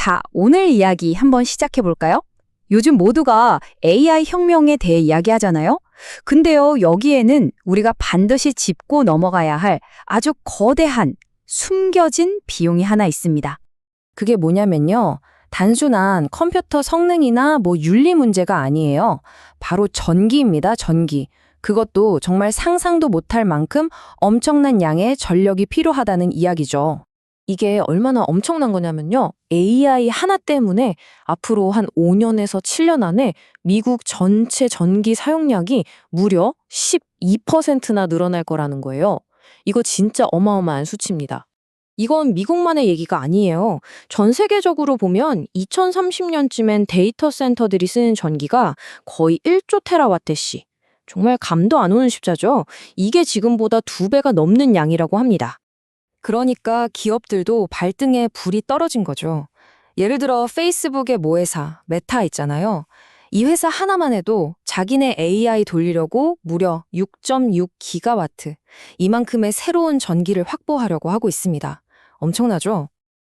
자, 오늘 이야기 한번 시작해 볼까요? 요즘 모두가 AI 혁명에 대해 이야기하잖아요. 근데요, 여기에는 우리가 반드시 짚고 넘어가야 할 아주 거대한 숨겨진 비용이 하나 있습니다. 그게 뭐냐면요. 단순한 컴퓨터 성능이나 윤리 문제가 아니에요. 바로 전기입니다, 전기. 그것도 정말 상상도 못할 만큼 엄청난 양의 전력이 필요하다는 이야기죠. 이게 얼마나 엄청난 거냐면요. AI 하나 때문에 앞으로 한 5년에서 7년 안에 미국 전체 전기 사용량이 무려 12%나 늘어날 거라는 거예요. 이거 진짜 어마어마한 수치입니다. 이건 미국만의 얘기가 아니에요. 전 세계적으로 보면 2030년쯤엔 데이터 센터들이 쓰는 전기가 거의 1조 테라와트시. 정말 감도 안 오는 숫자죠. 이게 지금보다 2배가 넘는 양이라고 합니다. 그러니까 기업들도 발등에 불이 떨어진 거죠. 예를 들어 페이스북의 모 회사, 메타 있잖아요. 이 회사 하나만 해도 자기네 AI 돌리려고 무려 6.6 기가와트, 이만큼의 새로운 전기를 확보하려고 하고 있습니다. 엄청나죠?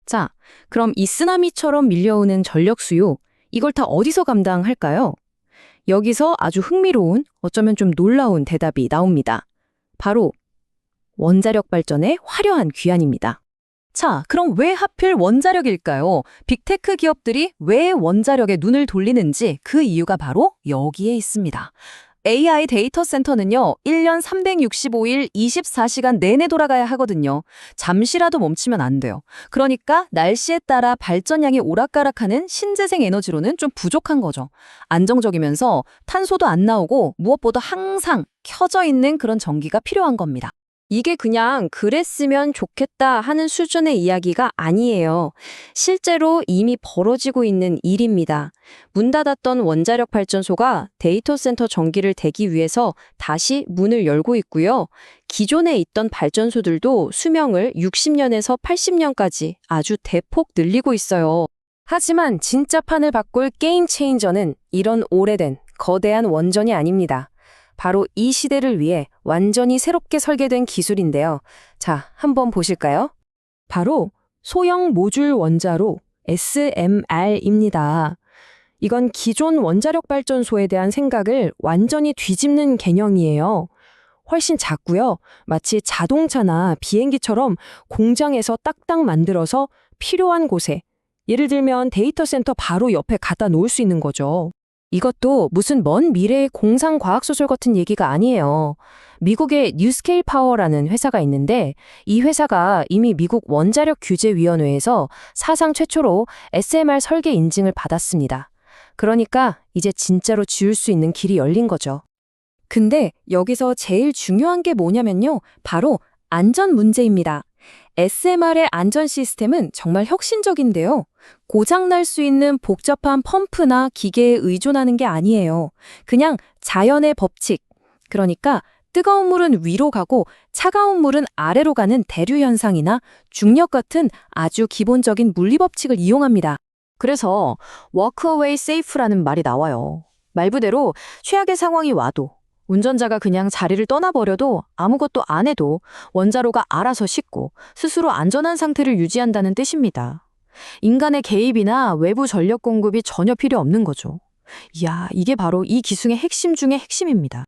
자, 그럼 이 쓰나미처럼 밀려오는 전력 수요, 이걸 다 어디서 감당할까요? 여기서 아주 흥미로운, 어쩌면 좀 놀라운 대답이 나옵니다. 바로 원자력 발전의 화려한 귀환입니다. 자, 그럼 왜 하필 원자력일까요? 빅테크 기업들이 왜 원자력에 눈을 돌리는지 그 이유가 바로 여기에 있습니다. AI 데이터 센터는요, 1년 365일 24시간 내내 돌아가야 하거든요. 잠시라도 멈추면 안 돼요. 그러니까 날씨에 따라 발전량이 오락가락하는 신재생 에너지로는 좀 부족한 거죠. 안정적이면서 탄소도 안 나오고 무엇보다 항상 켜져 있는 그런 전기가 필요한 겁니다. 이게 그냥 그랬으면 좋겠다 하는 수준의 이야기가 아니에요. 실제로 이미 벌어지고 있는 일입니다. 문 닫았던 원자력 발전소가 데이터 센터 전기를 대기 위해서 다시 문을 열고 있고요. 기존에 있던 발전소들도 수명을 60년에서 80년까지 아주 대폭 늘리고 있어요. 하지만 진짜 판을 바꿀 게임 체인저는 이런 오래된 거대한 원전이 아닙니다. 바로 이 시대를 위해 완전히 새롭게 설계된 기술인데요. 자, 한번 보실까요? 바로 소형 모듈 원자로 SMR입니다. 이건 기존 원자력 발전소에 대한 생각을 완전히 뒤집는 개념이에요. 훨씬 작고요. 마치 자동차나 비행기처럼 공장에서 딱딱 만들어서 필요한 곳에, 예를 들면 데이터 센터 바로 옆에 갖다 놓을 수 있는 거죠. 이것도 무슨 먼 미래의 공상과학소설 같은 얘기가 아니에요. 미국의 뉴스케일 파워라는 회사가 있는데 이 회사가 이미 미국 원자력규제위원회에서 사상 최초로 SMR 설계 인증을 받았습니다. 그러니까 이제 진짜로 지을 수 있는 길이 열린 거죠. 근데 여기서 제일 중요한 게 뭐냐면요. 바로 안전 문제입니다. SMR의 안전 시스템은 정말 혁신적인데요. 고장날 수 있는 복잡한 펌프나 기계에 의존하는 게 아니에요. 그냥 자연의 법칙. 그러니까 뜨거운 물은 위로 가고 차가운 물은 아래로 가는 대류 현상이나 중력 같은 아주 기본적인 물리 법칙을 이용합니다. 그래서 walk-away safe라는 말이 나와요. 말 그대로 최악의 상황이 와도 운전자가 그냥 자리를 떠나버려도 아무것도 안 해도 원자로가 알아서 싣고 스스로 안전한 상태를 유지한다는 뜻입니다. 인간의 개입이나 외부 전력 공급이 전혀 필요 없는 거죠. 이야, 이게 바로 이 기술의 핵심 중의 핵심입니다.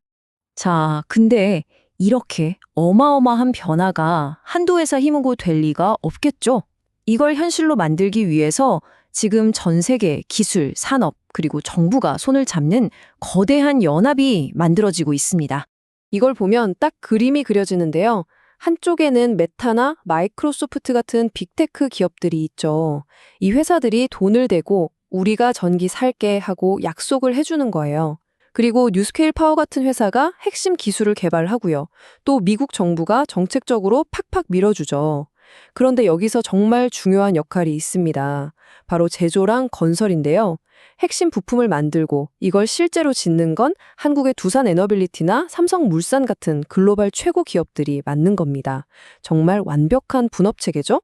자, 근데 이렇게 어마어마한 변화가 한두 회사 힘으로 될 리가 없겠죠? 이걸 현실로 만들기 위해서 지금 전 세계 기술, 산업, 그리고 정부가 손을 잡는 거대한 연합이 만들어지고 있습니다. 이걸 보면 딱 그림이 그려지는데요. 한쪽에는 메타나 마이크로소프트 같은 빅테크 기업들이 있죠. 이 회사들이 돈을 대고 우리가 전기 살게 하고 약속을 해주는 거예요. 그리고 뉴스케일 파워 같은 회사가 핵심 기술을 개발하고요. 또 미국 정부가 정책적으로 팍팍 밀어주죠. 그런데 여기서 정말 중요한 역할이 있습니다. 바로 제조랑 건설인데요. 핵심 부품을 만들고 이걸 실제로 짓는 건 한국의 두산 에너빌리티나 삼성물산 같은 글로벌 최고 기업들이 맡는 겁니다. 정말 완벽한 분업체계죠?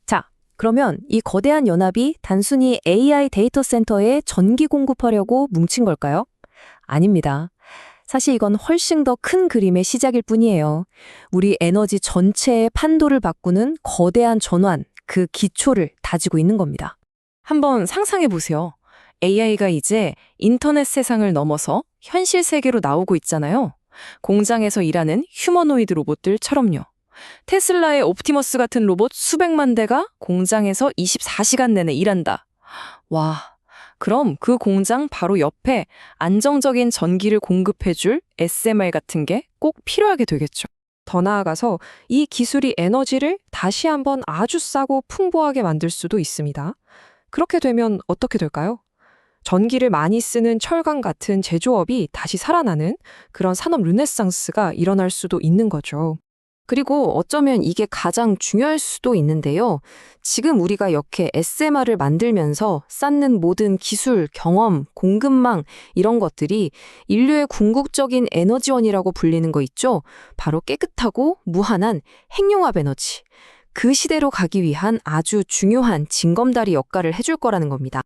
자, 그러면 이 거대한 연합이 단순히 AI 데이터 센터에 전기 공급하려고 뭉친 걸까요? 아닙니다. 사실 이건 훨씬 더 큰 그림의 시작일 뿐이에요. 우리 에너지 전체의 판도를 바꾸는 거대한 전환, 그 기초를 다지고 있는 겁니다. 한번 상상해 보세요. AI가 이제 인터넷 세상을 넘어서 현실 세계로 나오고 있잖아요. 공장에서 일하는 휴머노이드 로봇들처럼요. 테슬라의 옵티머스 같은 로봇 수백만 대가 공장에서 24시간 내내 일한다. 와, 그럼 그 공장 바로 옆에 안정적인 전기를 공급해줄 SMR 같은 게 꼭 필요하게 되겠죠. 더 나아가서 이 기술이 에너지를 다시 한번 아주 싸고 풍부하게 만들 수도 있습니다. 그렇게 되면 어떻게 될까요? 전기를 많이 쓰는 철강 같은 제조업이 다시 살아나는 그런 산업 르네상스가 일어날 수도 있는 거죠. 그리고 어쩌면 이게 가장 중요할 수도 있는데요. 지금 우리가 이렇게 SMR을 만들면서 쌓는 모든 기술, 경험, 공급망 이런 것들이 인류의 궁극적인 에너지원이라고 불리는 거 있죠? 바로 깨끗하고 무한한 핵융합 에너지. 그 시대로 가기 위한 아주 중요한 징검다리 역할을 해줄 거라는 겁니다.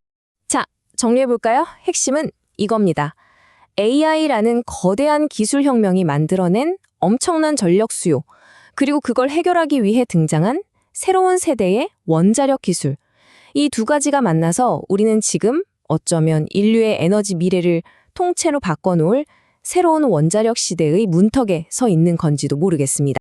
자, 정리해볼까요? 핵심은 이겁니다. AI라는 거대한 기술혁명이 만들어낸 엄청난 전력 수요, 그리고 그걸 해결하기 위해 등장한 새로운 세대의 원자력 기술. 이 두 가지가 만나서 우리는 지금 어쩌면 인류의 에너지 미래를 통째로 바꿔놓을 새로운 원자력 시대의 문턱에 서 있는 건지도 모르겠습니다.